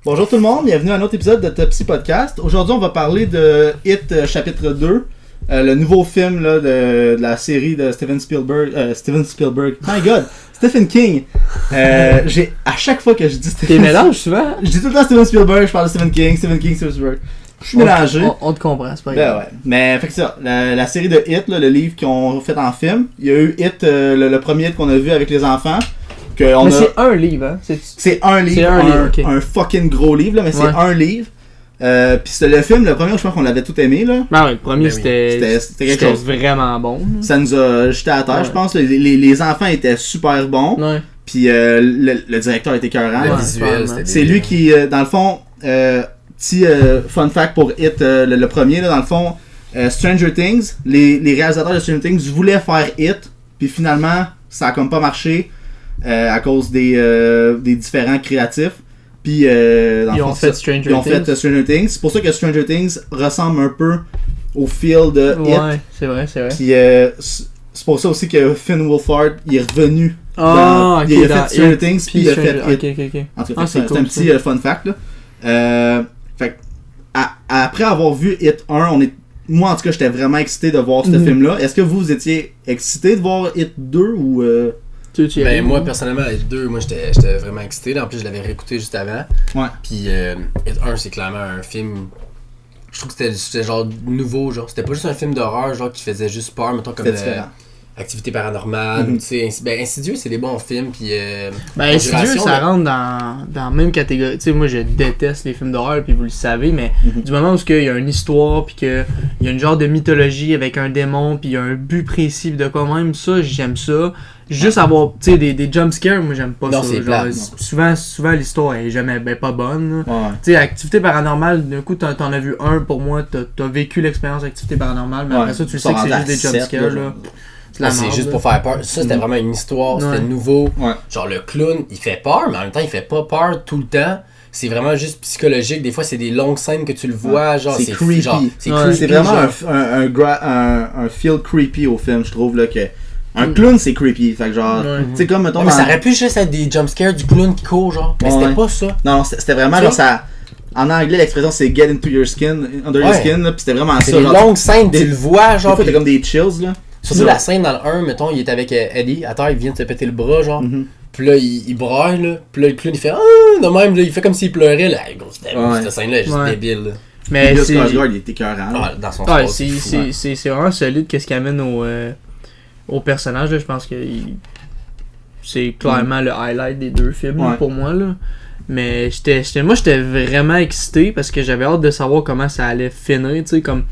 Bonjour tout le monde, bienvenue à un autre épisode de Topsy Podcast. Aujourd'hui, on va parler de It chapitre 2, le nouveau film là, de la série de Steven Spielberg. My God, Stephen King. À chaque fois que je dis Stephen King. T'es mélange souvent? Je dis tout le temps Steven Spielberg, je parle de Stephen King, Stephen Spielberg. Je suis mélangé. On te comprend, c'est pas grave. Ouais. Mais fait que ça, la série de It, là, le livre qu'ils ont fait en film, il y a eu It, le premier It qu'on a vu avec les enfants. C'est un livre, hein? C'est un livre, okay. Un fucking gros livre, là, mais c'est un livre. Puis c'était le film, le premier, je pense qu'on l'avait tout aimé, là. Ah ouais, le premier, c'était quelque chose vraiment bon. Ça nous a jeté à terre, je pense. Les enfants étaient super bons. Ouais. Puis le directeur était écœurant. Le visuel, c'est lui qui, dans le fond, petit fun fact pour It, le premier, là, dans le fond, Stranger Things, les réalisateurs de Stranger Things voulaient faire It, puis finalement, ça a comme pas marché. À cause des différents créatifs. Puis ils ont fait Stranger Things. C'est pour ça que Stranger Things ressemble un peu au feel de It. Ouais, c'est vrai. Puis c'est pour ça aussi que Finn Wolfhard il est revenu. Il a fait Stranger Things puis il a fait It. Okay. En tout cas, c'est un petit fun fact là. Fait après avoir vu It 1, moi en tout cas j'étais vraiment excité de voir ce film là. Est-ce que vous étiez excité de voir It 2 ou moi personnellement It 2 j'étais vraiment excité. En plus je l'avais réécouté juste avant. Ouais. Puis It 1 c'est clairement un film. Je trouve que c'était genre nouveau, genre c'était pas juste un film d'horreur genre qui faisait juste peur, mettons comme Activité paranormale, tu sais, Insidieux c'est des bons films puis Insidieux ça rentre dans la même catégorie. Tu sais, moi je déteste les films d'horreur puis vous le savez, mais du moment où il y a une histoire puis qu'il y a une genre de mythologie avec un démon puis il y a un but précis de quoi même, ça j'aime ça. Juste avoir des jumpscares, moi j'aime pas non, ça. C'est genre, plate, souvent l'histoire est jamais pas bonne. Ouais. Tu sais, Activité paranormale, d'un coup t'en as vu un pour moi, t'as vécu l'expérience d'Activité paranormale, mais après ça tu sais que c'est juste des jumpscares là. C'est juste pour faire peur. Ça, c'était vraiment une histoire, c'était nouveau. Ouais. Genre, le clown, il fait peur, mais en même temps, il fait pas peur tout le temps. C'est vraiment juste psychologique. Des fois, c'est des longues scènes que tu le vois. Genre, c'est creepy. C'est vraiment un feel creepy au film, je trouve, là, que... Un clown, c'est creepy. Fait que genre, tu sais, comme, mettons... mais ça aurait pu juste être des jumpscares du clown qui court, genre. Mais c'était pas ça. Non, c'était vraiment, genre, ça... En anglais, l'expression, c'est « get into your skin », « under your skin », là, pis c'était vraiment ça. C'est des longues scènes, tu le vois, genre. Des fois, t'as comme des chills, là. Surtout la scène dans le 1, mettons, il est avec Eddie, à terre, il vient de se péter le bras, genre. Puis là, il braille, là. Puis là, le clown, il fait de même, là, il fait comme s'il pleurait, là. Cette scène-là est juste débile, là. Mais le Skarsgård, il est écœurant. Dans son sport, c'est vraiment solide, qu'est-ce qu'il amène au personnage, là. Je pense que c'est clairement le highlight des deux films, pour moi, là. Mais moi, j'étais vraiment excité parce que j'avais hâte de savoir comment ça allait finir, tu sais, comme...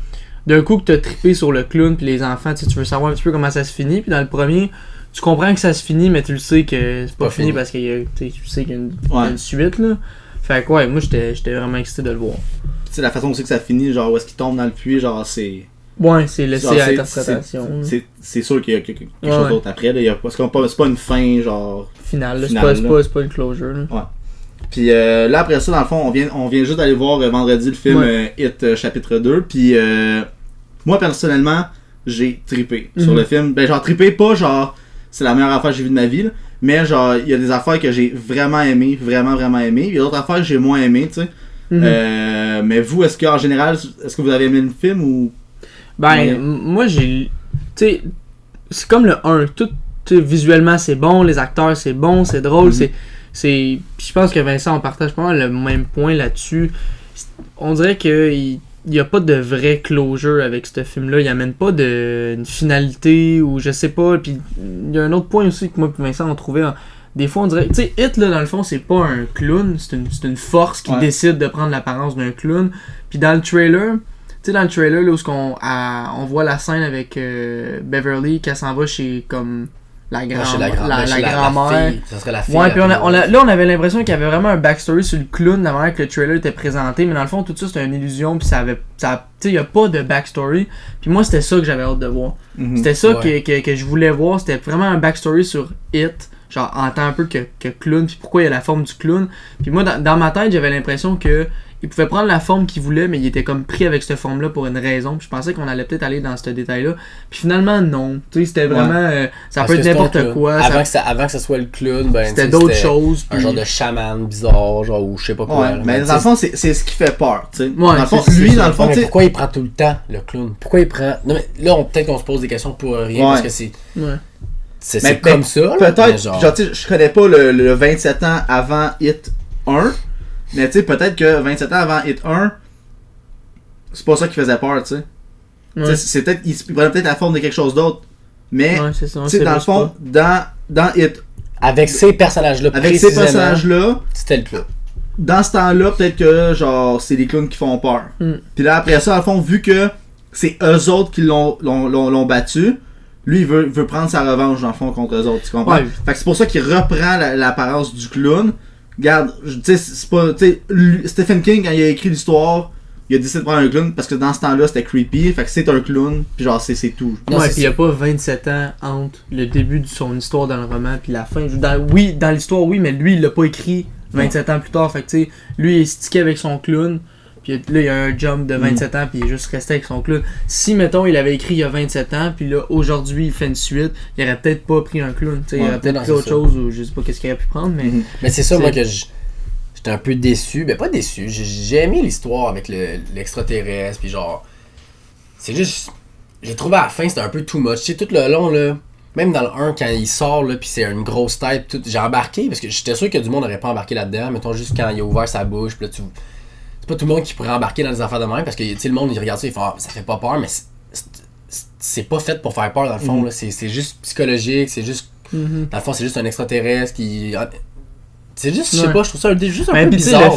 D'un coup que t'as trippé sur le clown puis les enfants, tu veux savoir un petit peu comment ça se finit, puis dans le premier, tu comprends que ça se finit, mais tu le sais que c'est pas fini parce que tu sais qu'il y a une suite là. Fait que moi j'étais vraiment excité de le voir. Tu sais la façon aussi que ça finit, genre où est-ce qu'il tombe dans le puits, genre c'est... Ouais, c'est laissé à l'interprétation. C'est sûr qu'il y a quelque chose d'autre après, là. C'est pas une fin genre... Finale, là. C'est pas une closure là. Ouais. Puis là après ça dans le fond on vient juste d'aller voir vendredi le film It chapitre 2 puis moi personnellement j'ai trippé sur le film. Ben genre trippé pas genre c'est la meilleure affaire que j'ai vue de ma vie là, mais genre il y a des affaires que j'ai vraiment aimé, vraiment aimé, il y a d'autres affaires que j'ai moins aimé, tu sais. Mais vous est-ce que vous avez aimé le film ou moi j'ai tu sais c'est comme le 1, tout visuellement c'est bon, les acteurs c'est bon, c'est drôle, puis je pense que Vincent on partage pas mal le même point là-dessus. On dirait qu'il y a pas de vrai closure avec ce film-là. Il amène pas une finalité ou je sais pas. Puis il y a un autre point aussi que moi et Vincent on trouvait. Des fois on dirait, tu sais, It là dans le fond c'est pas un clown, c'est une force qui décide de prendre l'apparence d'un clown. Puis dans le trailer, là où on voit la scène avec Beverly qui s'en va chez comme la grand-mère. Ça serait la fille. Ouais, puis on avait l'impression qu'il y avait vraiment un backstory sur le clown, de la manière que le trailer était présenté, mais dans le fond, tout ça c'était une illusion, puis il n'y a pas de backstory. Puis moi, c'était ça que j'avais hâte de voir. C'était ça que je voulais voir, c'était vraiment un backstory sur It. genre en tant un peu que clown, puis pourquoi il a la forme du clown. Puis moi, dans ma tête, j'avais l'impression que il pouvait prendre la forme qu'il voulait, mais il était comme pris avec cette forme-là pour une raison. Puis je pensais qu'on allait peut-être aller dans ce détail-là. Puis finalement, non. Tu sais, c'était vraiment... ça peut être n'importe quoi. Avant que ça soit le clown, ben, c'était d'autres choses. Un genre de chaman bizarre, genre, ou je sais pas quoi. Ouais, mais dans le fond, c'est ce qui fait peur, tu sais. Ouais, dans le fond, lui, dans le fond, tu sais... Pourquoi il prend tout le temps, le clown? Pourquoi il prend... Non, mais là, peut-être qu'on se pose des questions pour rien, parce que c'est... Ouais. C'est comme ça, là. Peut-être, genre, tu sais, je connais pas le 27 ans avant Hit 1, mais tu sais, peut-être que 27 ans avant Hit 1, c'est pas ça qui faisait peur, tu sais. Ouais. C'est peut-être, il prenait peut-être la forme de quelque chose d'autre, mais, tu sais, dans le fond, dans Hit... Avec ces personnages-là, c'était le clown. Dans ce temps-là, peut-être que, genre, c'est les clowns qui font peur. Puis là, après ça, dans le fond, vu que c'est eux autres qui l'ont battu, lui, il veut prendre sa revanche, dans le fond, contre eux autres, tu comprends? Ouais. Fait que c'est pour ça qu'il reprend l'apparence du clown. Regarde, tu sais, c'est pas... Tu sais, Stephen King, quand il a écrit l'histoire, il a décidé de prendre un clown parce que dans ce temps-là, c'était creepy. Fait que c'est un clown, puis genre, c'est tout. Non, ouais, puis il y a pas 27 ans entre le début de son histoire dans le roman puis la fin. Dans l'histoire, oui, mais lui, il l'a pas écrit 27 ans plus tard. Fait que, tu sais, lui, il est stické avec son clown. Puis là, il y a un jump de 27 ans, puis il est juste resté avec son clown. Si, mettons, il avait écrit il y a 27 ans, puis là, aujourd'hui, il fait une suite, il aurait peut-être pas pris un clown. Il aurait peut-être pris autre chose, ou je sais pas qu'est-ce qu'il aurait pu prendre, mais... Mais c'est ça, moi, que j'étais un peu déçu. Ben, pas déçu. J'ai aimé l'histoire avec l'extraterrestre, puis genre... C'est juste... J'ai trouvé à la fin, c'était un peu too much. Tu sais, tout le long, là... Même dans le 1, quand il sort, là, pis c'est une grosse tête, tout, j'ai embarqué, parce que j'étais sûr que du monde n'aurait pas embarqué là-dedans. Mettons, juste quand il a ouvert sa bouche, pis là, c'est pas tout le monde qui pourrait embarquer dans des affaires de même, parce que, tu sais, le monde, il regarde ça, il fait, ça fait pas peur, mais c'est pas fait pour faire peur, dans le fond, là. C'est juste psychologique, c'est juste... Dans le fond, c'est juste un extraterrestre qui... C'est juste, je sais pas, je trouve ça juste un peu bizarre.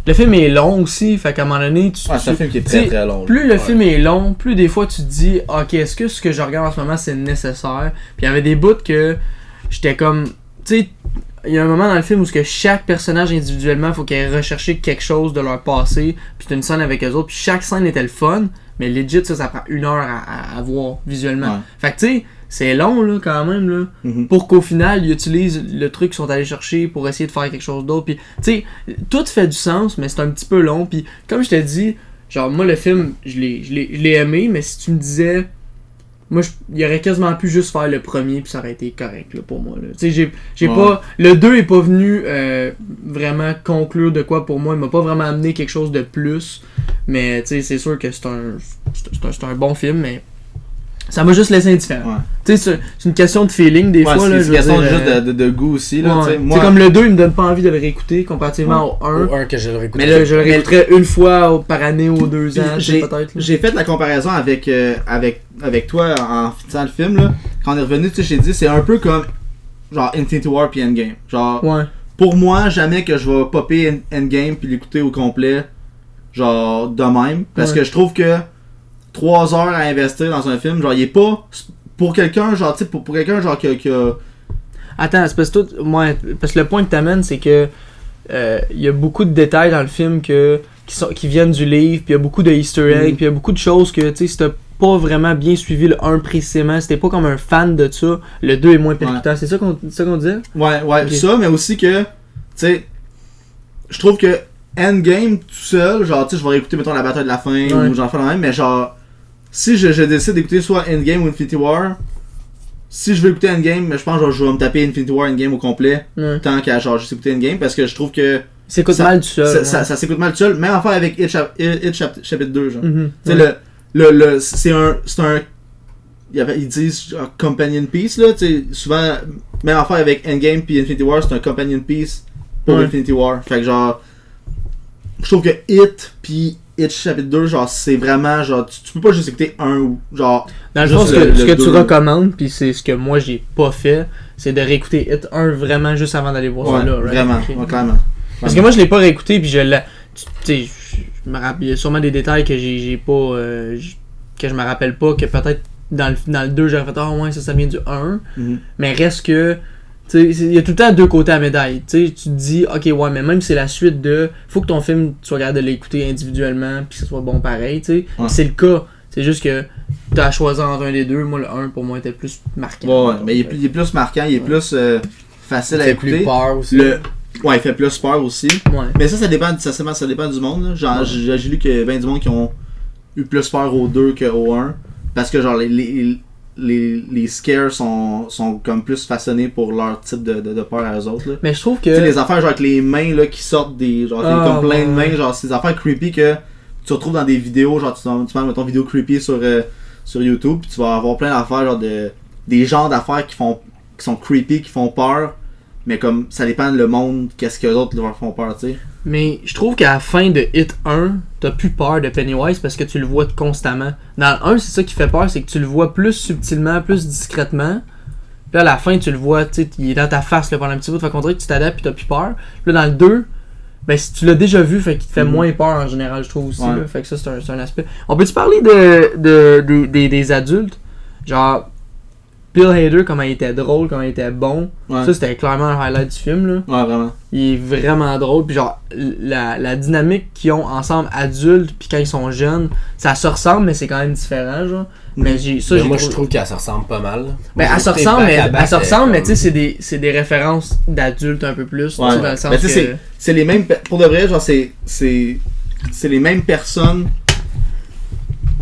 Le film est long aussi, fait qu'à un moment donné, c'est un film qui est très très long. Plus le film est long, plus des fois tu te dis, ok, est-ce que ce que je regarde en ce moment c'est nécessaire? Puis il y avait des bouts que j'étais comme, tu sais, il y a un moment dans le film où que chaque personnage individuellement, faut qu'ils aient recherché quelque chose de leur passé, puis c'est une scène avec eux autres, puis chaque scène était le fun, mais legit ça prend 1 heure à voir visuellement. Ouais. Fait que tu sais, c'est long là quand même là, pour qu'au final ils utilisent le truc qu'ils sont allés chercher pour essayer de faire quelque chose d'autre. Puis tu sais, tout fait du sens, mais c'est un petit peu long. Puis comme je t'ai dit, genre moi le film, je l'ai aimé, mais si tu me disais, moi il aurait quasiment pu juste faire le premier puis ça aurait été correct là, pour moi là. Tu sais, j'ai pas, le 2 est pas venu vraiment conclure de quoi pour moi, il m'a pas vraiment amené quelque chose de plus. Mais tu sais, c'est sûr que c'est un bon film, mais ça m'a juste laissé indifférent. Ouais. Tu sais, c'est une question de feeling des fois. C'est une question juste de goût aussi. Là, ouais. Moi... comme le 2, il me donne pas envie de le réécouter comparativement au 1. Au 1 que je le réécouterais. Mais là, je le réécouterais une fois par année ou 2 ans, peut-être. J'ai fait la comparaison avec toi en finissant le film. Là. Quand on est revenu, tu sais, j'ai dit, c'est un peu comme genre Infinity War puis Endgame. Genre, pour moi, jamais que je vais popper Endgame puis l'écouter au complet, genre de même. Parce que je trouve que 3 heures à investir dans un film, genre il est pas pour quelqu'un genre tu sais pour quelqu'un genre qui a... Attends, c'est parce que parce que le point que t'amènes c'est que il y a beaucoup de détails dans le film qui viennent du livre, puis il y a beaucoup de easter eggs, puis il y a beaucoup de choses que tu sais si t'as pas vraiment bien suivi le 1 précisément, si t'es pas comme un fan de ça, le 2 est moins percutant, c'est ça qu'on disait? Ouais, okay. Ça, mais aussi que tu sais je trouve que Endgame tout seul, genre tu sais je vais réécouter mettons la bataille de la fin ou j'en fais la même, mais genre si je décide d'écouter soit Endgame ou Infinity War, si je veux écouter Endgame, je pense que je vais me taper Infinity War Endgame au complet, tant qu'à genre juste écouter Endgame, parce que je trouve que s'écoute mal tout seul. Ça s'écoute mal tout seul, même affaire avec It chapitre 2, genre. Tu sais, c'est un ils disent genre, companion piece, là, tu sais, souvent, même affaire avec Endgame puis Infinity War, c'est un companion piece pour Infinity War. Fait que genre, je trouve que It puis It chapitre 2, genre c'est vraiment genre tu peux pas juste écouter un ou genre dans le fond ce que tu recommandes puis c'est ce que moi j'ai pas fait, c'est de réécouter It 1 vraiment juste avant d'aller voir ça là, right? Vraiment, clairement. Parce que moi je l'ai pas réécouté puis tu sais je me rappelle, il y a sûrement des détails que j'ai pas que je me rappelle pas, que peut-être dans le 2 j'aurais fait ça vient du 1, mais reste que il y a tout le temps 2 côtés à la médaille. Tu te dis, ok, ouais, mais même si c'est la suite de. Faut que ton film, tu sois capable de l'écouter individuellement, puis que ce soit bon pareil. C'est le cas. C'est juste que tu as choisi entre un des deux. Moi, le 1 pour moi était plus marquant. Ouais, mais il est plus marquant, il est plus. facile à fait écouter. plus peur aussi. Ouais, il fait plus peur aussi. Ouais. Mais ça dépend du monde. Là. Genre, j'ai lu qu'il y a bien du monde qui ont eu plus peur au 2 qu'au 1. Parce que genre les scares sont comme plus façonnés pour leur type de peur à eux autres. Là. Mais je trouve que. Tu sais, les affaires genre avec les mains là, qui sortent des. Genre, comme plein de mains, genre c'est des affaires creepy que tu retrouves dans des vidéos. Genre, tu mets ton vidéo creepy sur YouTube, puis tu vas avoir plein d'affaires, genre des genres d'affaires qui sont creepy, qui font peur. Mais comme ça dépend le monde, qu'est-ce que les autres leur font peur, tu sais. Mais je trouve qu'à la fin de Hit 1, t'as plus peur de Pennywise parce que tu le vois constamment. Dans le 1, c'est ça qui fait peur, c'est que tu le vois plus subtilement, plus discrètement. Puis à la fin, tu le vois, tu sais, il est dans ta face là, pendant un petit bout, fait qu'on dirait que tu t'adaptes pis t'as plus peur. Puis là, dans le 2, ben si tu l'as déjà vu, fait qu'il te fait moins peur en général, je trouve aussi. Ouais. Là, fait que ça, c'est un aspect. On peut-tu parler des adultes? Genre, Bill Hader, comment il était drôle, comment il était bon. Ouais. Ça, c'était clairement un highlight du film, là. Ouais, vraiment. Il est vraiment drôle. Puis genre, la dynamique qu'ils ont ensemble adultes, puis quand ils sont jeunes, ça se ressemble, mais c'est quand même différent, genre. Mais moi, je trouve qu'elle se ressemble pas mal. Ben, elle se ressemble, mais tu sais, c'est des références d'adultes un peu plus. Ouais. Dans le sens mais tu sais, que... c'est les mêmes. Pour de vrai, genre, c'est les mêmes personnes.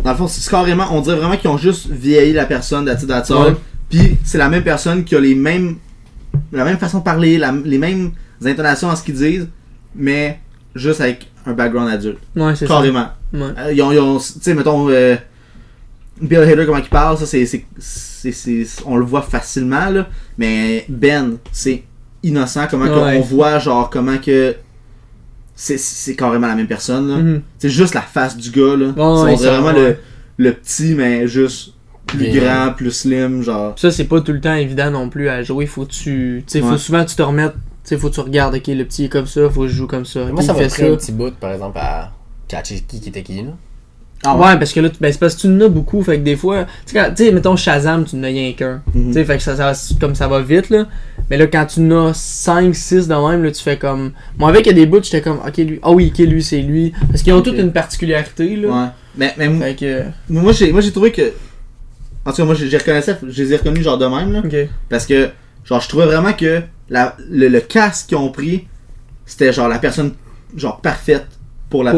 Dans le fond, c'est carrément. On dirait vraiment qu'ils ont juste vieilli la personne d'Attitude. Ouais. Puis c'est la même personne qui a la même façon de parler, les mêmes intonations à ce qu'ils disent, mais juste avec un background adulte. Ouais, c'est Carrément. ça. Ouais. Ils ont tu sais, mettons, Bill Hader, comment il parle, ça, on le voit facilement, là, mais Ben, c'est innocent, comment on voit, genre, comment que. C'est carrément la même personne, là. Mm-hmm. C'est juste la face du gars, là. On dirait vraiment le petit, mais juste. Plus grand, plus slim, genre. Ça, c'est pas tout le temps évident non plus à jouer. Faut souvent tu te remettes. Faut que tu regardes, ok, le petit est comme ça, faut que je joue comme ça. Moi, ça m'a pris un petit bout, par exemple, à catcher qui était qui, là. Ah ouais, parce que là, c'est parce que tu en as beaucoup, fait que des fois, tu sais, mettons Shazam, tu n'as rien qu'un. Tu sais, fait que ça va vite, là. Mais là, quand tu en as 5, 6 de même, là, tu fais comme. Moi, avec des bouts, j'étais comme, ok, lui, lui, c'est lui. Parce qu'ils ont toutes une particularité, là. Ouais. Mais fait que... moi, j'ai trouvé que. En tout cas, moi, je les ai reconnus genre de même, là. Okay. Parce que, genre, je trouvais vraiment que le casque qu'ils ont pris, c'était genre la personne, genre, parfaite pour le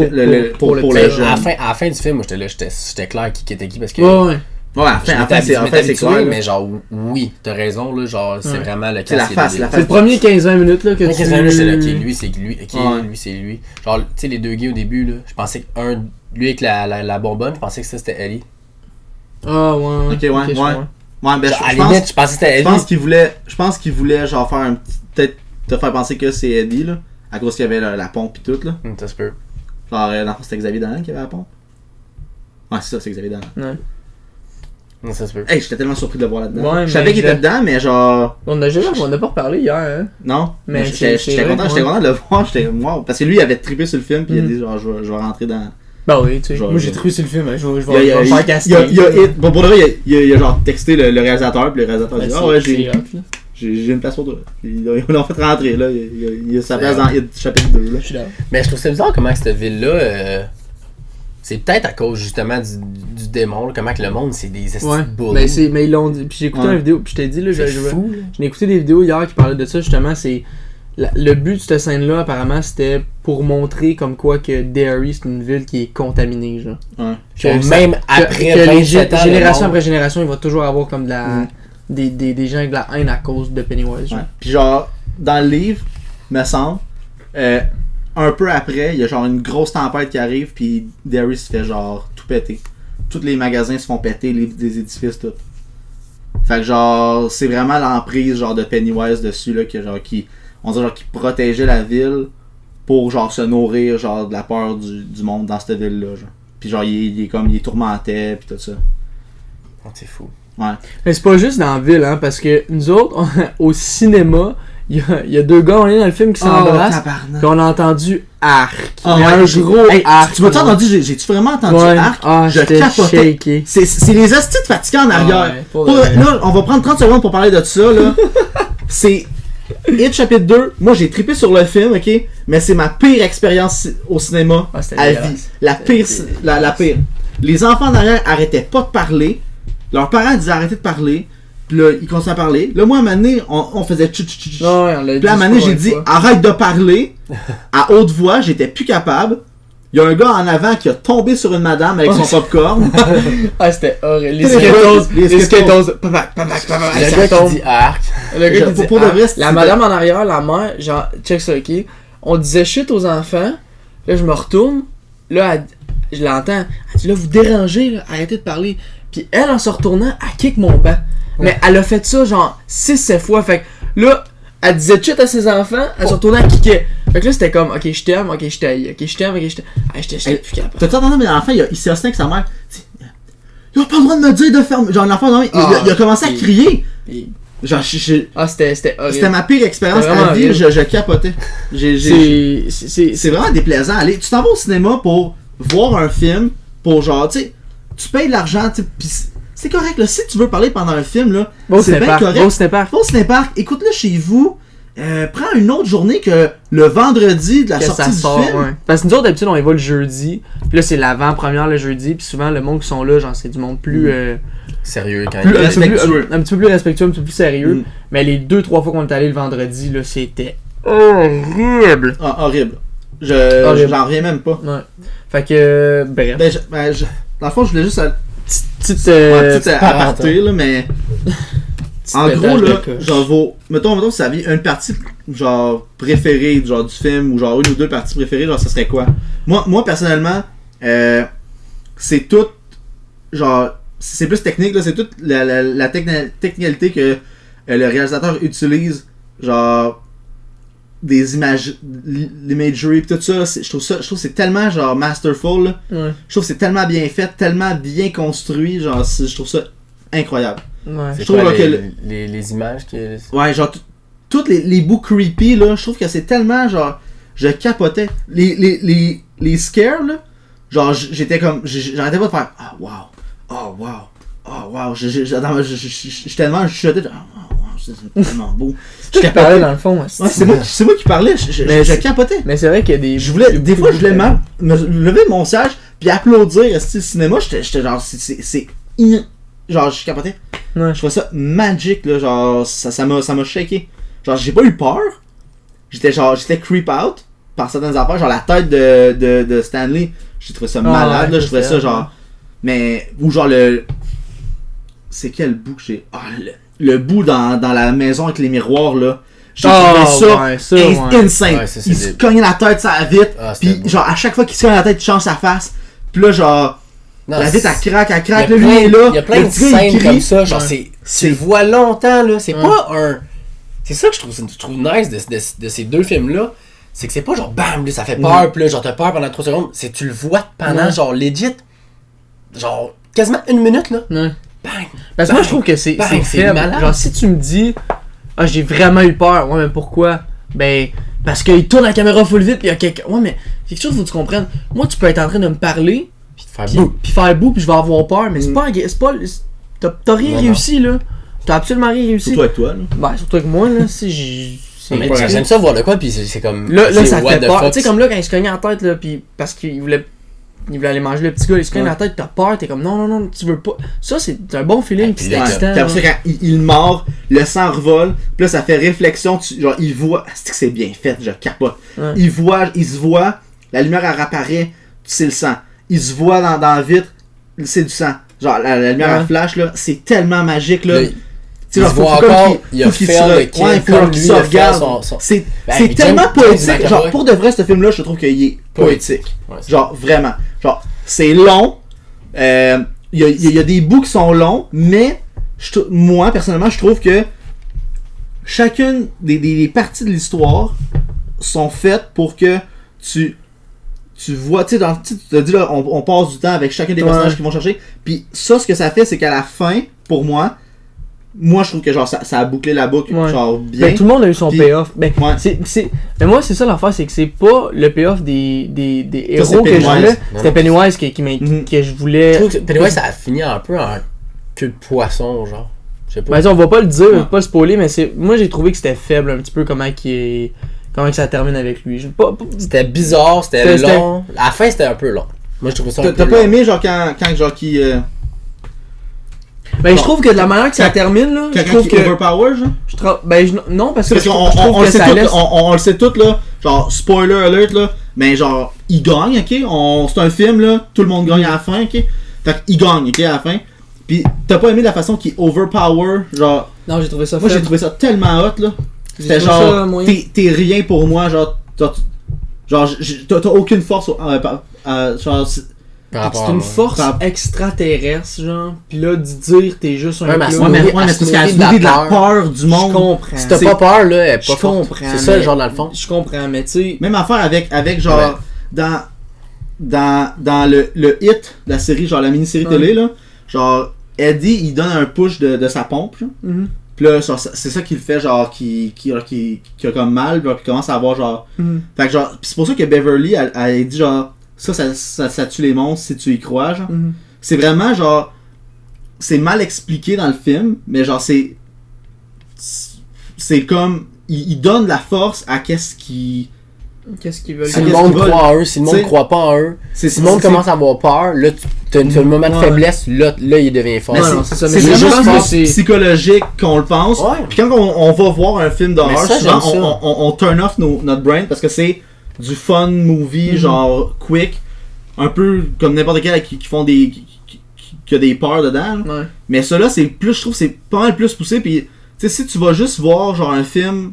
jeune. À la fin du film, moi, j'étais clair qui était qui, parce que... Ouais. Ouais, à la fin, c'est clair. Mais genre, oui, t'as raison, là, genre, c'est vraiment le casque. C'est la face. C'est le premier 15-20 minutes, là, que tu... 15-20 minutes, j'étais là, ok, lui, c'est lui, ok, lui, c'est lui. Genre, tu sais, les deux gays au début, là, je pensais que lui avec la bonbonne, je pensais que ça, c'était Ellie. Ah, ouais. Ok, ouais. Ouais, ben, à la limite, je pensais que c'était Ellie. Je pense qu'il voulait genre faire un petit. Peut-être te faire penser que c'est Eddie, là. À cause qu'il y avait la pompe pis tout, là. Ça se peut. Genre, dans le fond, c'était Xavier Dolan qui avait la pompe. Ouais, c'est ça, c'est Xavier Dolan. Ouais. Ça se peut. Hey, j'étais tellement surpris de le voir là-dedans. Ouais, je savais qu'il était dedans, mais genre. On a pas reparlé hier, hein. Non. Mais j'étais content de le voir. J'étais wow. Parce que lui, il avait trippé sur le film, pis il a dit, genre, je vais rentrer dans. Bah oui, tu sais. Moi, j'ai trippé sur le film, je vais faire casting. Pour de vrai, il a genre texté le réalisateur, puis le réalisateur dit, ah ouais, j'ai une place pour toi. Ils l'ont fait rentrer, là. Il a sa place dans Hit chapitre 2, là. Je suis là. Mais je trouve ça bizarre comment cette ville-là. C'est peut-être à cause justement du démon, là, comment que le monde c'est des bullies. Mais ils l'ont dit. Puis j'ai écouté une vidéo, puis je t'ai dit, là, fou, j'ai écouté des vidéos hier qui parlaient de ça, justement. C'est le but de cette scène-là, apparemment, c'était pour montrer comme quoi que Derry, c'est une ville qui est contaminée, genre. Ouais. Même après 27 ans, génération après génération, il va toujours avoir comme de la des gens avec de la haine à cause de Pennywise. Ouais. Puis genre, dans le livre, me semble, un peu après, il y a genre une grosse tempête qui arrive, puis Derry se fait genre tout péter. Tous les magasins se font péter, des édifices, tout. Fait que genre, c'est vraiment l'emprise genre de Pennywise dessus, là, que genre on dirait genre qui protégeait la ville pour genre se nourrir genre de la peur du monde dans cette ville-là, genre. Puis genre, il tourmentait, puis tout ça. C'est fou. Ouais. Mais c'est pas juste dans la ville, hein, parce que nous autres, au cinéma, il y a deux gars, on est dans le film qui s'embrassent, puis on a entendu arc. Un gros arc. Tu m'as-tu entendu, j'ai-tu vraiment entendu arc? Je capotais. C'est les hosties de fatigants en arrière. Là, on va prendre 30 secondes pour parler de ça, là. C'est Hit chapitre 2, moi j'ai trippé sur le film, ok? Mais c'est ma pire expérience au cinéma à vie. La pire. Les enfants en arrière arrêtaient pas de parler. Leurs parents disaient arrêtez de parler. Puis là, il continue à parler. Là, moi, à un moment donné, on faisait tch. Ouais, on l'a dit. Puis là, à un moment donné, j'ai dit, arrête de parler. À haute voix, j'étais plus capable. Il y a un gars en avant qui a tombé sur une madame avec son popcorn. Ah, c'était horrible. Les Skittles. Le Le gars gars qui tombe. dit arc. Le gars qui dit, Pour de vrai, la madame en arrière, la mère, genre, check ça, ok. On disait shit aux enfants. Là, je me retourne. Là, je l'entends. Elle dit, là, vous dérangez, là, arrêtez de parler. Puis elle, en se retournant, elle kick mon banc. Mais elle a fait ça, genre, 6-7 fois. Fait que là, elle disait shit à ses enfants, elle se retournait, elle kickait. Fait que là, c'était comme, ok, je t'aime, ok, je t'aille, ok, je t'aime, ok, je t'aime. Ah, j'étais plus capable. T'as entendu, mais l'enfant, il s'est ostinné avec sa mère. Il a pas le droit de me dire de fermer. Genre, l'enfant, non, il a commencé à crier. Genre, c'était horrible. C'était ma pire expérience C'était à vraiment vie, je capotais. C'est vraiment déplaisant. Allez, tu t'en vas au cinéma pour voir un film, pour genre, tu sais, tu payes de l'argent, tu sais, pis c'est correct, là. Si tu veux parler pendant un film, là, c'est bien correct. Au cinépark. Va au cinépark, écoute-le chez vous. Prends une autre journée que le vendredi de la sortie du film. Ouais. Parce que nous autres, d'habitude, on y va le jeudi. Puis là, c'est l'avant-première le jeudi. Puis souvent, le monde qui sont là, genre, c'est du monde plus. Sérieux quand Plus il respectueux. Un petit peu plus respectueux, un petit peu plus sérieux. Mais les 2-3 fois qu'on est allé le vendredi, là, c'était horrible. Ah, horrible. Horrible. J'en reviens même pas. Ouais. Fait que, bref. Dans le fond, je voulais juste. Petite aparté, là, mais. En gros, là, genre, mettons, si ça avait une partie, genre, préférée, genre, du film, ou genre, une ou deux parties préférées, genre, ça serait quoi? Moi personnellement, c'est tout, genre, c'est plus technique, là, c'est toute la technicalité que le réalisateur utilise, genre, des images, l'imagery, pis tout ça, je trouve que c'est tellement, genre, masterful, là. Ouais. Je trouve que c'est tellement bien fait, tellement bien construit, genre, je trouve ça incroyable. Ouais. C'est Je trouve quoi, que les images que... Ouais, genre, toutes les bouts creepy, là, je trouve que c'est tellement, genre, je capotais. Les scares, là, genre, j'étais comme, j'arrêtais pas de faire, ah, wow, oh, wow, oh, wow, j'étais tellement chuchoté, oh, wow, c'est tellement beau. Je te parlais dans le fond. Ouais, c'est moi qui parlais, je capotais. Mais c'est vrai qu'il y a des... Des fois, je voulais me lever de mon siège, puis applaudir, le cinéma, j'étais genre, genre, je capotais. Ouais. Je trouvais ça magique, là, genre, ça m'a shaké. Genre, j'ai pas eu peur. J'étais creep out par certaines affaires. Genre, la tête de Stanley, j'ai trouvé ça malade, là, je trouvais ça, genre... Mais, ou genre, c'est quel bout que j'ai... Ah, le bout dans la maison avec les miroirs, là. J'ai trouvé ça insane. Ouais, il se cognait la tête, ça vite. Puis, genre, à chaque fois qu'il se cogne la tête, il change sa face. Puis là, genre... Non, la vitre, elle craque, il y a plein de scènes comme ça, genre, tu le vois longtemps, là, c'est pas un... C'est ça que je trouve nice de ces deux films-là, c'est que c'est pas genre bam, là, ça fait peur, pis là, genre t'as peur pendant 3 secondes, c'est tu le vois pendant, genre, legit, genre, quasiment 1 minute, là. Ouais. Bang! Parce que moi, je trouve que c'est faible. malade. Genre, si tu me dis, ah, j'ai vraiment eu peur, ouais, mais pourquoi? Ben, parce qu'il tourne la caméra full vite, pis il y a quelqu'un... Ouais, mais, quelque chose, faut que tu comprennes. Moi, tu peux être en train de me parler, puis faire bout, puis je vais avoir peur, mais c'est pas t'as rien réussi, là. T'as absolument rien réussi. Surtout avec toi, là. Ben, surtout avec moi, là, si mais j'aime ça voir de quoi, puis c'est comme... Là, ça fait peur. Tu sais, comme là, quand il se cognait la tête, là, puis parce qu'il voulait aller manger le petit gars, il se cogne la tête, t'as peur, t'es comme non, tu veux pas. Ça, c'est un bon feeling, pis c'est excitant. Puis après ça, quand il mord, le sang revole, puis là, ça fait réflexion, genre, il voit, c'est bien fait, je capote. Ouais. Il se voit, la lumière, elle réapparaît, c'est le sang. Il se voit dans la vitre, c'est du sang. Genre, la lumière, elle flash, là, c'est tellement magique, là. Il se voit encore, il a fait le kill comme lui, il a fait c'est tellement poétique. Genre, pour de vrai, ce film-là, je trouve qu'il est poétique. Genre, vraiment. Genre, c'est long. Il y a des bouts qui sont longs, mais moi, personnellement, je trouve que chacune des parties de l'histoire sont faites pour que tu vois, tu sais, tu as dit là, on passe du temps avec chacun des personnages qui vont chercher. Puis ça, ce que ça fait, c'est qu'à la fin, pour moi, je trouve que genre ça a bouclé la boucle, genre bien. Ben, tout le monde a eu son payoff. Ben, ouais. Mais moi, c'est ça l'affaire, c'est que c'est pas le payoff des héros que je voulais. C'était Pennywise que je voulais. Je trouve que Pennywise, ça a fini un peu en queue de poisson, genre. Je sais pas. Ben, on va pas le dire, on va pas le spoiler, mais moi j'ai trouvé que c'était faible un petit peu comment que ça termine avec lui. C'était bizarre, c'était long. À la fin, c'était un peu long. Moi, je trouvais ça un peu long. T'as pas aimé, genre, quand genre, qui... Ben, je trouve que de la manière que ça termine, là, je trouve que. Overpower, genre? Non, parce que je on trouve le que sait ça tout, laisse. on le sait tout, là. Genre, spoiler alert, là. Mais genre, il gagne, ok? C'est un film, là. Tout le monde gagne à la fin, ok? Fait qu'il gagne, ok, à la fin. Puis, t'as pas aimé la façon qu'il overpower, genre. Non, j'ai trouvé ça Moi, j'ai trouvé ça tellement hot, là. C'était genre, t'es rien pour moi, genre. T'as aucune force. Genre, c'est une force extraterrestre, genre. Pis là, de dire t'es juste un clown. Ouais, mais c'est parce qu'elle se nourrit de la peur du monde. Je comprends. Si t'as pas peur, là, elle est pas Je forte. comprends. C'est ça, genre, dans le fond. Je comprends, mais tu sais. Même affaire avec genre, dans le hit, la série, genre la mini-série télé, là, genre, Eddie, il donne un push de sa pompe, genre. Pis là, genre, c'est ça qu'il fait, genre, qui a comme mal, puis il commence à avoir, genre. Fait que, genre, pis c'est pour ça que Beverly, elle dit, genre, ça tue les monstres si tu y crois, genre. C'est vraiment, genre, c'est mal expliqué dans le film, mais genre, c'est comme, il donne la force à qu'est-ce qu'ils veulent. Si le monde croit en eux, si le monde croit pas en eux, si le monde commence à avoir peur, là, tu as un moment de faiblesse, là, il devient fort. C'est vraiment plus psychologique qu'on le pense. Puis quand on va voir un film d'horreur, souvent, on turn off notre brain parce que c'est du fun movie, genre quick, un peu comme n'importe quel qui font qui a des peurs dedans. Mais ça là, c'est plus, je trouve, c'est pas mal plus poussé. Puis, tu sais, si tu vas juste voir genre un film,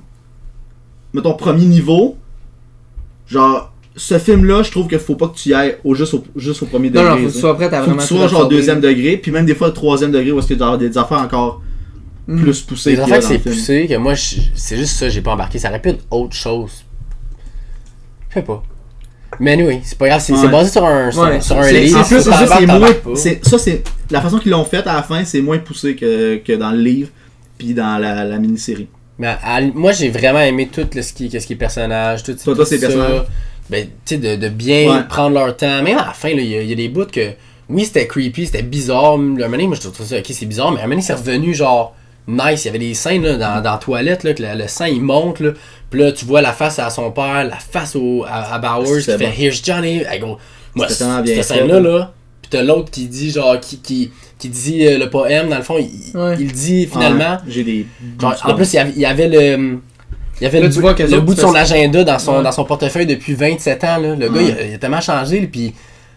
mettons premier niveau, genre ce film là, je trouve qu'il faut pas que tu y ailles juste au premier degré. Non, faut que tu sois prêt à vraiment. Faut que tu sois genre deuxième degré, puis même des fois troisième degré, où est-ce qu'il y a des affaires encore plus poussées. Des affaires que c'est poussé, que moi, c'est juste ça, j'ai pas embarqué. Ça aurait pu être autre chose. Je sais pas. Mais anyway, c'est pas grave, c'est basé sur un livre. C'est la façon qu'ils l'ont fait à la fin, c'est moins poussé que dans le livre puis dans la mini-série. Mais moi j'ai vraiment aimé tout ce qui est personnage, tout ces personnages. Ben tu sais de bien prendre leur temps. Même à la fin, il y a des bouts que oui, c'était creepy, c'était bizarre. Le moment moi je trouvais ça OK, c'est bizarre, mais à un moment c'est revenu genre nice, il y avait des scènes là, dans la toilette là, que le sang il monte là. Puis là, tu vois la face à son père, la face à Bowers qui fait Here's Johnny. Hey, gros, moi, cette scène-là, pis t'as l'autre qui dit, genre, qui dit le poème, dans le fond, il dit finalement. J'ai des. Genre, en plus, il y avait le. Il y avait le bout de son agenda dans son portefeuille depuis 27 ans. Là. Le gars, il a tellement changé, puis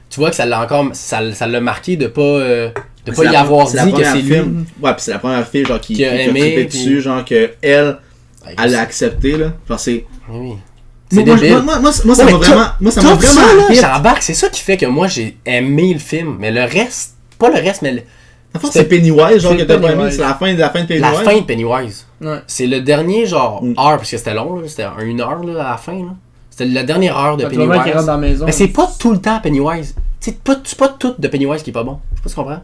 tu vois que ça l'a marqué de pas y avoir dit que c'est lui. Ouais, pis c'est la première fille, genre, qui a trippé dessus, genre, que elle l'a accepté, là. Genre, c'est. Oui. Moi, ça m'a vraiment. J'embarque, c'est ça qui fait que moi j'ai aimé le film. Mais le reste, pas le reste, mais. C'est Pennywise, genre, que t'as pas aimé, c'est la fin de Pennywise. La fin de Pennywise. Ouais. C'est le dernier, genre, heure, parce que c'était long, là, c'était 1 heure là, à la fin. Là. C'était la dernière heure de Pennywise. Qui rentre dans la maison, mais c'est pas tout le temps Pennywise. C'est pas tout de Pennywise qui est pas bon. Je sais pas si tu comprends.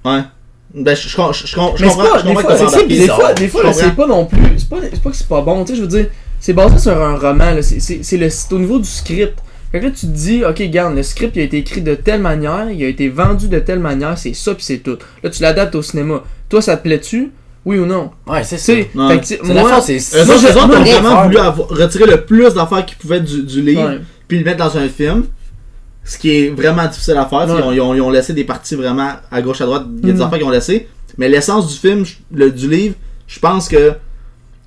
Ouais. Ben, je comprends. Des fois, c'est pas non plus. C'est pas que c'est pas bon. Tu sais, je veux dire, c'est basé sur un roman. Là. C'est au niveau du script. Fait que là, tu te dis, ok, regarde, le script il a été écrit de telle manière, il a été vendu de telle manière, c'est ça pis c'est tout. Là, tu l'adaptes au cinéma. Toi, ça te plaît-tu? Oui ou non? Ouais, c'est ça. Moi, j'ai vraiment voulu retirer le plus d'affaires qui pouvaient du livre, puis le mettre dans un film. Ce qui est vraiment difficile à faire. Ils ont laissé des parties vraiment à gauche, à droite. Il y a des affaires qu'ils ont laissé. Mais l'essence du film, du livre, je pense que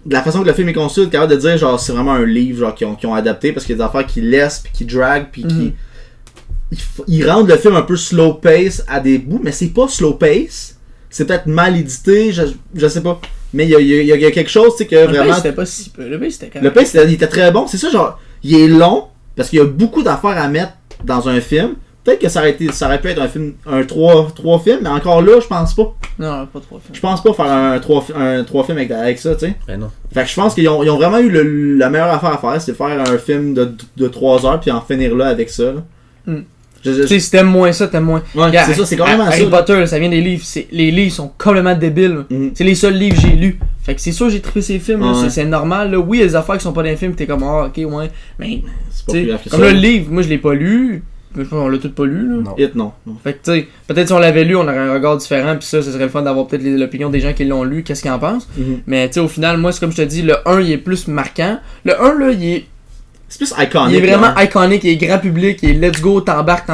de la façon que le film est conçu, t'es capable de dire genre c'est vraiment un livre genre, qu'ils ont adapté parce qu'il y a des affaires qui laissent, puis qui draguent, puis qui. Ils rendent le film un peu slow pace à des bouts, mais c'est pas slow pace. C'est peut-être mal édité, je sais pas. Mais il y a quelque chose, tu sais, que vraiment. Le pace c'était pas si peu. Le pace c'était quand même. Le pace il était très bon. C'est ça, genre, il est long parce qu'il y a beaucoup d'affaires à mettre dans un film. Peut-être que ça aurait pu être un film, un 3 films, mais encore là, je pense pas. Non, pas 3 films. Je pense pas faire un 3 films avec ça, tu sais. Ben non. Fait que je pense qu'ils ont vraiment eu la meilleure affaire à faire, c'est faire un film de 3 heures puis en finir là avec ça. Tu sais, si t'aimes moins ça, t'aimes moins. Ouais, c'est ça, c'est carrément ça. Harry Potter, ça vient des livres. Les livres sont complètement débiles. C'est les seuls livres que j'ai lus. Fait que c'est sûr, j'ai trippé ces films, c'est normal. Là. Oui, il y a des affaires qui sont pas dans les films, t'es comme, ok, ouais. Mais, c'est pas plus grave que comme le livre, moi je l'ai pas lu. Je pense qu'on l'a tout pas lu, là. Non. Fait que, tu sais, peut-être si on l'avait lu, on aurait un regard différent, pis ça serait le fun d'avoir peut-être l'opinion des gens qui l'ont lu, qu'est-ce qu'ils en pensent. Mais, tu sais, au final, moi, c'est comme je te dis, le 1, il est plus marquant. Le 1, là, il est. C'est plus iconique. Il est vraiment iconique, il est grand public, il est let's go, t'embarques.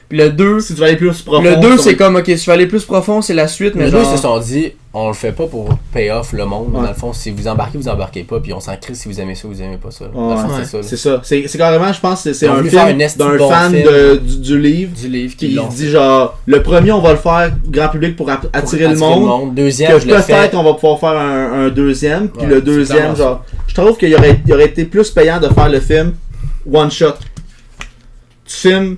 Puis le 2, Si tu veux aller plus profond. le 2 ça c'est va- comme, ok, si tu veux aller plus profond, c'est la suite, mais Les deux, genre... ils se sont dit, on le fait pas pour pay off le monde. Ouais. Dans le fond, si vous embarquez pas, puis on s'en crie si vous aimez ça ou vous aimez pas ça. Dans le fond, Ouais. c'est ça. là. C'est ça. C'est carrément, je pense, c'est Ils ont un voulu faire film un esti d'un bon fan film. du livre. Du livre Qui qui l'ont dit genre, le premier on va le faire grand public pour attirer le monde. Deuxième, Que je le fais. peut-être on va pouvoir faire un deuxième. Puis Ouais, le c'est deuxième, clairement ça. genre, je trouve qu'il aurait été plus payant de faire le film one shot. Tu filmes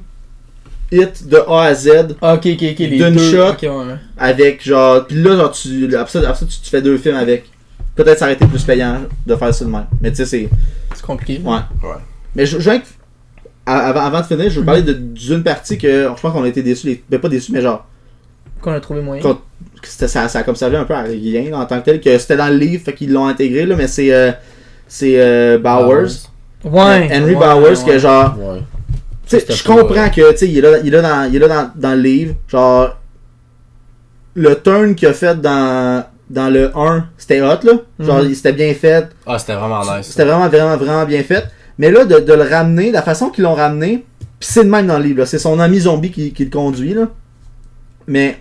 It de A à Z Ok, les d'une deux. shot. Ok, ouais. avec genre. Puis là, genre, après ça, tu fais 2 films avec. Peut-être ça aurait été plus payant de faire ça de même. Mais tu sais, c'est. C'est compliqué. Ouais. Ouais. Mais avant de finir, je veux parler d'une partie que je pense qu'on a été déçus. Ben, pas déçus, mais genre. Qu'on a trouvé moyen. Ça a comme servi un peu à rien là, en tant que tel. Que c'était dans le livre, fait qu'ils l'ont intégré, là, mais c'est Bowers. Ouais. Henry ouais, Bowers, ouais. que genre. Ouais. Tu sais, C'était je pas, comprends que, tu sais, il est là dans le livre. Genre, le turn qu'il a fait dans le 1, c'était hot, là. Genre, c'était bien fait. Ah, c'était vraiment nice. C'était vraiment bien fait. Mais là, de le ramener, de la façon qu'ils l'ont ramené, pis c'est de même dans le livre, là. C'est son ami zombie qui le conduit, là. Mais,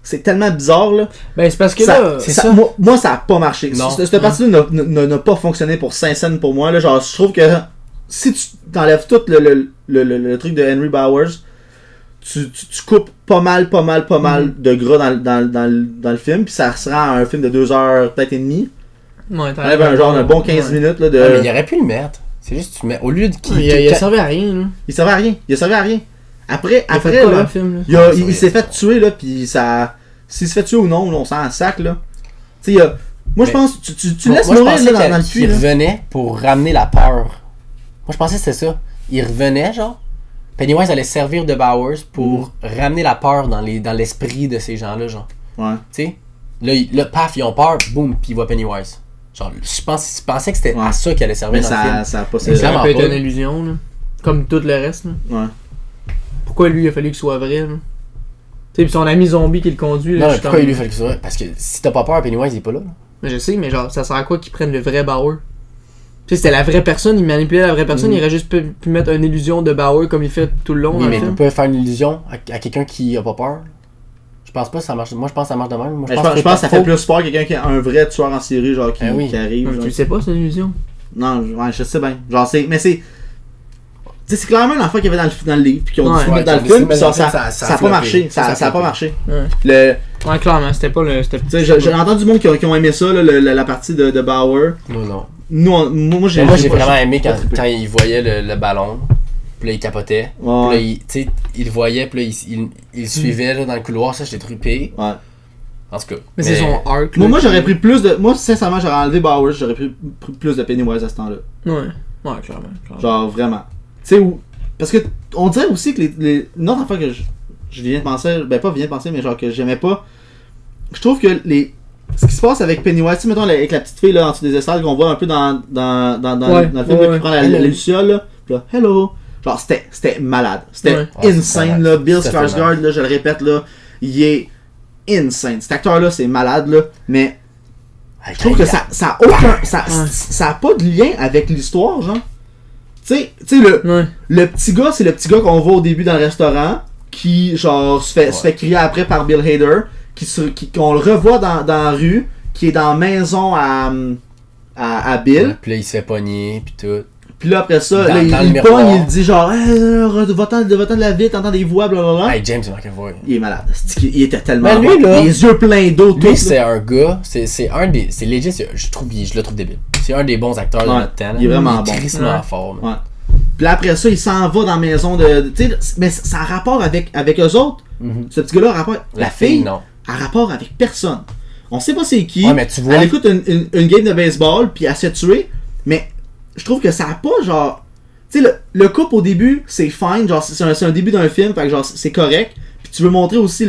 c'est tellement bizarre, là. Ben, c'est parce que Ça- là. c'est ça- ça. Moi, ça a pas marché. Non. Cette partie-là n'a pas fonctionné pour Saint-Saëns pour moi, là. Genre, je trouve que si tu t'enlèves tout le truc de Henry Bowers, tu coupes pas mal de gras dans le film, puis ça sera un film de 2 heures, peut-être et demie. Ouais, T'enlèves un genre un bon 15 minutes là, de. Ah, mais il aurait pu le mettre. C'est juste, tu mets. Au lieu de. Il a servi à rien, là. Il servait à rien. Il servait à rien. Après Il a fait quoi, là, le film, là? il s'est fait tuer, là, puis ça. S'il se fait tuer ou non, là, on s'en sac, là. Tu sais, moi, je Mais- pense, tu Moi, laisses je mourir pensais là, dans le qu'il puits, là. revenait pour ramener la peur. Moi, je pensais que c'était ça. Il revenait, genre. Pennywise allait servir de Bowers pour ramener la peur dans l'esprit de ces gens-là, genre. Ouais. Tu sais? Là, paf, ils ont peur, boum, puis ils voient Pennywise. Genre, je pensais que c'était Ouais. à ça qu'il allait servir Mais dans le film. ça a pas Mais Ça clairement peut être pas. une illusion, là. Comme tout le reste, là. Ouais. Pourquoi lui, il a fallu qu'il soit vrai, là? Tu sais, pis son ami zombie qui le conduit, là. Non, je mais suis pourquoi comme- il lui fait que ça? Parce que si t'as pas peur, Pennywise, il est pas là. Mais je sais, mais genre, ça sert à quoi qu'ils prennent le vrai Bauer? Tu sais, c'était la vraie personne, il manipulait la vraie personne, il aurait juste pu mettre une illusion de Bauer comme il fait tout le long Oui, dans mais le tu film. peux faire une illusion à quelqu'un qui a pas peur. Je pense pas que ça marche. Moi, je pense que ça marche de même. Moi, Mais je pense que ça fait plus peur quelqu'un qui a un vrai tueur en série, genre, qui, Ah oui. qui arrive. Ouais, genre. tu le sais pas, c'est une illusion. Non, ouais, je sais bien. Genre, mais c'est. Tu sais, c'est clairement l'enfant qu'il y avait dans le livre, puis qu'ils ont Ouais. dû mettre dans le Ouais, film, mais puis dans ça le film, a ça a pas floppé. marché. Ça a Ça a pas floppé. marché. Ouais. Le. Ouais, clairement, c'était pas le. Tu sais, j'ai entendu du monde qui ont aimé ça, là, la partie de Bauer. Non. Moi, j'ai. Mais moi, j'ai j'ai pas- vraiment aimé pas quand, trippé. quand il voyait le ballon. Puis là, il capotait. Ouais. Puis là, tu sais, il le voyait. Puis là, il suivait là, dans le couloir. Ça, je l'ai trippé. Ouais. En tout cas. Mais c'est son arc. Moi, là, j'aurais qui- pris plus de. Moi, sincèrement, j'aurais enlevé Bowers, j'aurais pris plus de Pennywise à ce temps-là. Ouais. Ouais, clairement. Genre, vraiment. Tu sais, où. Parce que, on dirait aussi que une autre affaire que je viens de penser, ben pas viens de penser, mais genre que j'aimais pas. Je trouve que ce qui se passe avec Pennywise, tu sais, mettons, avec la petite fille là, en dessous des estrades qu'on voit un peu dans Ouais, le film là, ouais. qui prend la luciole, là. Puis là, hello. Genre, c'était malade. C'était Ouais. Ouais, insane, c'était là. malade. Bill C'était Skarsgård, là, je le répète, là, il est insane. Cet acteur-là, c'est malade, là. Mais je trouve que ça a aucun. Ça a pas de lien avec l'histoire, genre. Tu sais, Ouais. le petit gars, c'est le petit gars qu'on voit au début dans le restaurant, qui, genre, se fait crier après par Bill Hader, qu'on le revoit dans la rue, qui est dans la maison à Bill. Puis là, il se fait pogner. Puis tout. Puis là, après ça, Dans- là, dans le il miroir. pogne, il dit genre, va-t'en de la vie, t'entends des voix, blablabla. Hey, James McAvoy. Il est malade. Il était tellement Ben, lui, bon. là, Les yeux pleins d'eau, tout. Lui, c'est un gars, c'est un des. C'est legit, je le trouve débile. C'est un des bons acteurs de Ouais, notre temps. il est vraiment bon. Crissement Ouais. fort. man. Ouais. Puis là, après ça, il s'en va dans la maison de. Tu sais, mais ça a rapport avec eux autres. Mhm. Ce petit gars-là a rapport. La fille non. a rapport avec personne. On sait pas c'est qui. Ouais, mais tu vois- Elle écoute une game de baseball, puis elle se fait tuer. Mais je trouve que ça a pas genre. Tu sais, le couple au début, c'est fine. Genre, c'est un début d'un film, fait que genre, c'est correct. Puis tu veux montrer aussi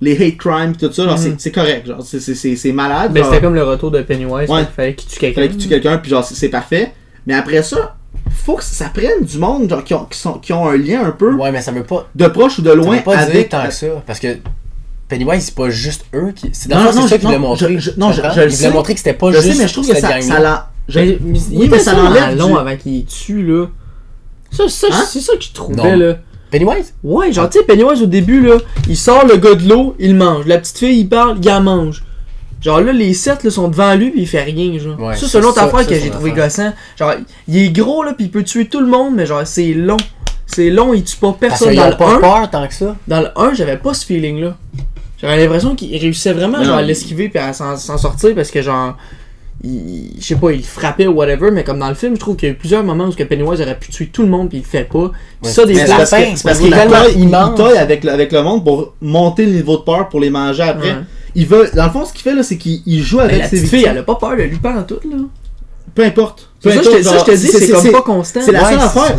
les hate crimes, pis tout ça. Genre, c'est correct. Genre, c'est malade. Ben, genre. c'était comme le retour de Pennywise. Ouais. Il fallait qu'il tue Fallait quelqu'un. qu'il tue quelqu'un, puis genre, c'est parfait. Mais après ça, faut que ça prenne du monde genre, qui ont un lien un peu Ouais, mais ça veut pas. de proche ou de Ça loin veut pas dire avec. tant que ça. Parce que Pennywise, c'est pas juste eux qui. C'est dans Non, le fond, non, c'est ça je- qu'il voulait non, montrer. je- non, Tu comprends? je le Il voulait sais. montrer que c'était pas Je juste. sais, mais je trouve que cette ça gang-là. l'a. Mais, Oui, mais ça l'enlève long du- avant qu'il tue, là. Ça Hein? c'est ça que je trouvais, Non. là. Pennywise? Ouais, genre, tu sais, Pennywise au début, là, il sort le gars de l'eau, il le mange. La petite fille, il parle, il en mange. Genre là, les sept là, sont devant lui pis il fait rien, genre. Ouais, ça, c'est une autre affaire que c'est j'ai son trouvé affaire. gossant. Genre, il est gros là pis il peut tuer tout le monde, mais genre, c'est long. C'est long, il tue pas Parce personne. qu'ils Dans ont le pas 1, peur tant que ça. dans le 1, j'avais pas ce feeling-là. J'avais l'impression qu'il réussissait vraiment genre, à l'esquiver pis à s'en sortir parce que genre... Je sais pas, il frappait ou whatever, mais comme dans le film, je trouve qu'il y a eu plusieurs moments où que Pennywise aurait pu tuer tout le monde pis il le fait pas. Pis ça, des Mais places... c'est parce qu'il taille avec le monde pour monter le niveau de peur pour les manger après. Ouais. Il veut, dans le fond, ce qu'il fait là, c'est qu'il joue avec la ses petite victimes. fille, elle a pas peur de lui en tout, là. Peu importe. Ça, je te dis, c'est comme pas constant. C'est la Ouais, seule affaire.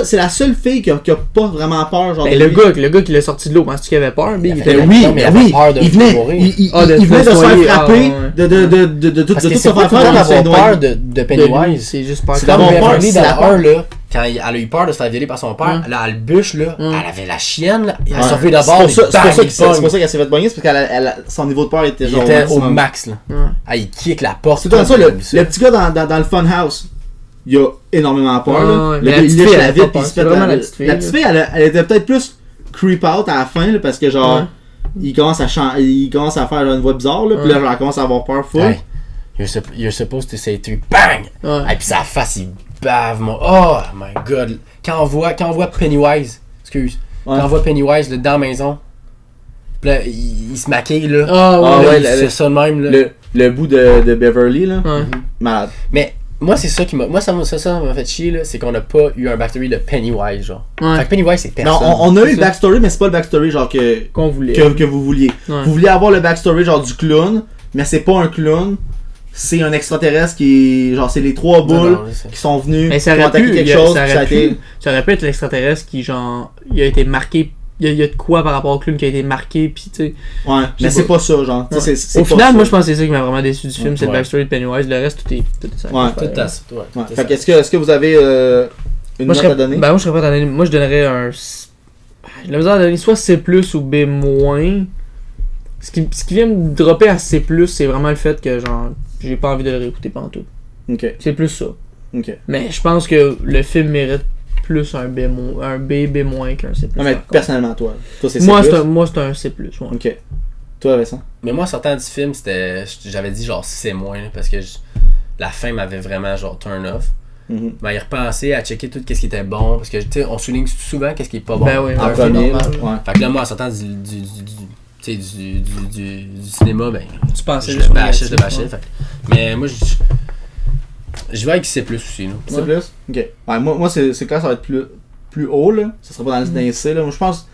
C'est la seule fille qui a pas vraiment peur. Genre Ben, de lui. le gars qui l'a sorti de l'eau, penses-tu qu'il avait peur? Il était Ben oui, non, mais il oui, avait peur de il venait, mourir. il venait de se faire frapper, de tout Parce que se c'est pas faire tout le temps faire d'avoir peur de Pennywise. C'est juste peur. C'est d'avoir comme peur, Beverly c'est dans la le peur. 1 là, quand elle a eu peur de se faire violer par son père, là, elle bûche là, elle avait la chienne là, elle s'est d'abord, c'est pour ça qu'elle s'est fait pogner, c'est parce que son niveau de peur était il genre était au max là. Ouais. Ah, il kick la porte. C'est tout ça, le petit gars dans le funhouse, il a énormément peur. Là. Ouais, Le mais gars, la il petite lèche fille, la elle a vitre, pas puis il peur. se fait C'est vraiment la petite fille, la petite fille, elle était peut-être plus creep out à la fin, là, parce que genre, Ouais. il commence à faire genre, une voix bizarre, là, puis là, genre, elle commence à avoir peur full. Hey, you're supposed to say to bang! Ouais. Et puis sa face, il bave, mon. Oh my god! Quand on voit Pennywise, quand on voit Pennywise là, dans la maison, pis là, il se maquille là. Ah ouais. Là, il fait ça de même là. Le bout de Beverly, là, Ouais. malade. Mais moi, c'est ça qui m'a. Moi, ça m'a fait chier là, c'est qu'on a pas eu un backstory de Pennywise, genre. Ouais. Fait que Pennywise, c'est Non, personne. on a eu C'est le ça. backstory, mais c'est pas le backstory genre Qu'on voulait. que vous vouliez. Ouais. Vous vouliez avoir le backstory genre du clown, mais c'est pas un clown, c'est un extraterrestre qui est. Genre, c'est les trois boules Non, je sais. qui sont venus Mais ça pour aurait attaquer pu, quelque chose, ça puis ça a aurait été. pu, ça aurait pu être l'extraterrestre qui, genre, il a été marqué. Il y a de quoi par rapport au clown qui a été marqué, pis tu sais. Ouais, mais c'est pas ça, genre. Tu sais, Ouais. c'est Au pas final, ça. moi je pense que c'est ça qui m'a vraiment déçu du film, c'est le Ouais. backstory de Pennywise. Le reste, tout est ça. Ouais. Tout à ça. Ouais. Fait que est-ce que vous avez une Moi, note à donner? Ben, moi, je serais pas à donner. Moi, je donnerais un. J'ai la misère à donner soit C+, ou B-. Ce qui vient me dropper à C+, c'est vraiment le fait que, genre, j'ai pas envie de le réécouter pantoute. Ok, C'est plus ça. ok. Mais je pense que le film mérite plus un B, B- qu'un C+. Non, mais par contre. personnellement, toi c'est Moi, C+. moi, c'est un C+. Ouais. Ok. Toi, Vincent? Mais moi, en sortant du film, j'avais dit genre C-, là, parce que la fin m'avait vraiment genre turn off. Mhm. Mais y repenser à checker tout ce qui était bon, parce que tu sais, on souligne souvent qu'est-ce qui est pas bon. Ben oui, dans En un film premier, normal. là, ouais. Fait que là, moi, en sortant du cinéma, ben, Tu pensais je juste le au bâchais, négatif, fait que- Mais moi, je vais avec C+, aussi, là. C'est plus? Ok. Ouais, moi c'est quand ça va être plus haut, là. Ça serait pas dans le C, là. Moi, je pense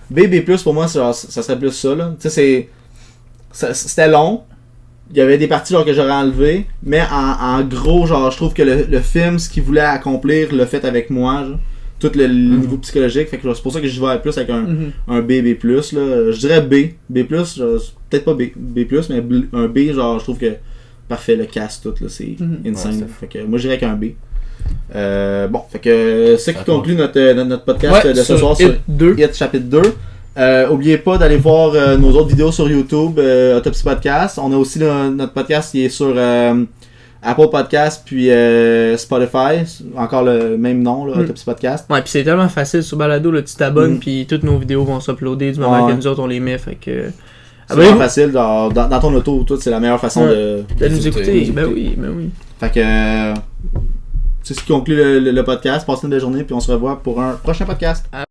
B, B+, pour moi, ça serait plus ça, là. Tu sais, c'était long. Il y avait des parties genre, que j'aurais enlevées. Mais en gros, genre, je trouve que le film, ce qu'il voulait accomplir, l'a fait avec moi, genre. Tout le niveau psychologique. Fait que c'est pour ça que je vais plus avec un B, B+, là. Je dirais B. B+, genre, peut-être pas B, mais un B, genre, je trouve que parfait, le cast, tout, là, c'est insane. Ouais, fait que moi, je dirais qu'un B. Bon, fait que c'est ce qui conclut notre podcast Ouais, de ce sur soir It sur 2. It chapitre 2. Oubliez pas d'aller voir nos autres vidéos sur YouTube, Autopsy Podcast. On a aussi notre podcast qui est sur Apple Podcast puis Spotify. Encore le même nom, là, Autopsy Podcast. Ouais, pis c'est tellement facile sur Balado, là, tu t'abonnes, Mm. pis toutes nos vidéos vont s'uploader du moment Ouais. que nous autres on les met, fait que. C'est Abonnez-vous. vraiment facile. Dans ton auto, tout, c'est la meilleure façon Ouais. De nous écouter, écouter. ben oui. Fait que c'est ce qui conclut le podcast. Passez une belle journée puis on se revoit pour un prochain podcast. À